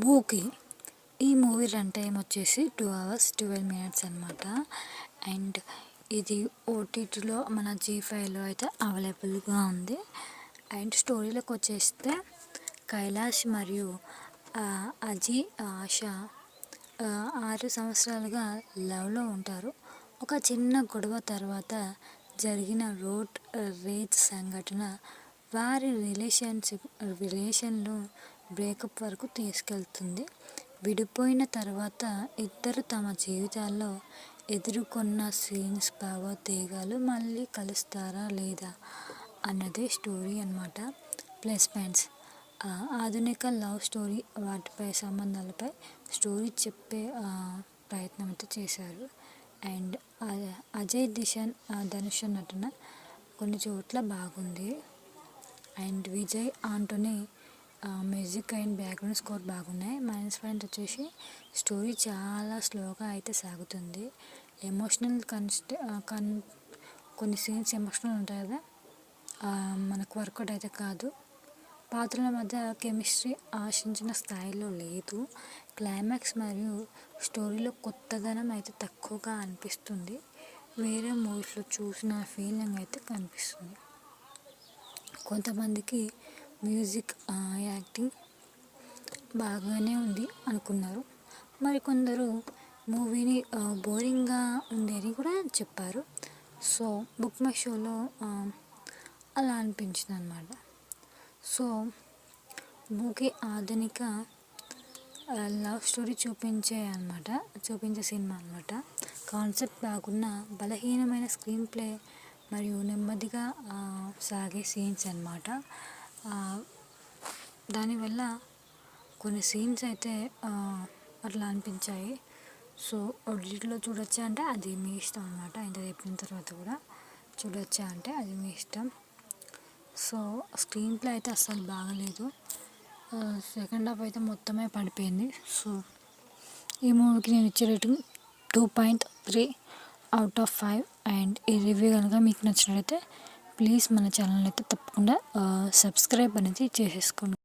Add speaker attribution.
Speaker 1: బూకీ ఈ movie run time వచ్చేసి 2 hours 12 minutes అనమాట. అండ్ ఇది ఓటీటీలో మన జీ5లో అయితే అవైలబుల్గా ఉంది. అండ్ స్టోరీలోకి వచ్చేస్తే కైలాష్ మరియు అజీ ఆశ 6 సంవత్సరాలుగా లవ్లో ఉంటారు. ఒక చిన్న గొడవ తర్వాత జరిగిన రోడ్ రేజ్ సంఘటన వారి రిలేషన్లో బ్రేకప్ వరకు తీసుకెళ్తుంది. విడిపోయిన తర్వాత ఇద్దరు తమ జీవితాల్లో ఎదుర్కొన్న సీన్స్, భావోద్వేగాలు, మళ్ళీ కలుస్తారా లేదా అన్నదే స్టోరీ అన్నమాట. ప్లస్ పాయింట్స్: ఆధునిక లవ్ స్టోరీ, వాటిపై సంబంధాలపై స్టోరీ చెప్పే ప్రయత్నం అయితే చేశారు. అండ్ అజయ్ ధనుష్ నటన కొన్ని చోట్ల బాగుంది. And Vijay Antony music and background score బాగున్నాయి. మైనస్ పాయింట్ వచ్చేసి స్టోరీ చాలా స్లోగా అయితే సాగుతుంది. ఎమోషనల్ కొన్ని సీన్స్ ఎమోషనల్ ఉంటాయి కదా, మనకు వర్కౌట్ అయితే కాదు. పాత్రల మధ్య కెమిస్ట్రీ ఆశించిన స్థాయిలో లేదు. క్లైమాక్స్ మరియు స్టోరీలో కొత్తదనం అయితే తక్కువగా అనిపిస్తుంది. వేరే మూవీస్లో చూసిన ఫీలింగ్ అయితే కనిపిస్తుంది. కొంతమందికి మ్యూజిక్, యాక్టింగ్ బాగానే ఉంది అనుకున్నారు. మరికొందరు మూవీని బోరింగ్గా ఉండేది కూడా చెప్పారు. సో బుక్ మై షోలో అలా అనిపించింది అన్నమాట. సో బూకీ ఆధునిక లవ్ స్టోరీ చూపించే సినిమా అన్నమాట. కాన్సెప్ట్ బాగున్న బలహీనమైన స్క్రీన్ ప్లే మరియు నెమ్మదిగా సాగే సీన్స్ అన్నమాట. దానివల్ల కొన్ని సీన్స్ అయితే అట్లా అనిపించాయి. సో ఓటీటీలో చూడొచ్చా అంటే అది మీ ఇష్టం అన్నమాట. ఇంత చెప్పిన తర్వాత కూడా చూడొచ్చా అంటే అది మీ ఇష్టం. సో స్క్రీన్ ప్లే అయితే అస్సలు బాగలేదు. సెకండ్ హాఫ్ అయితే మొత్తమే పడిపోయింది. సో ఈ మూవీకి నేను ఇచ్చే రేటింగ్ 2.3 out of 5. అండ్ ఈ రివ్యూ కనుక మీకు నచ్చినట్లయితే ప్లీజ్ మన ఛానల్ అయితే తప్పకుండా సబ్స్క్రైబ్ అనేది చేసేసుకోండి.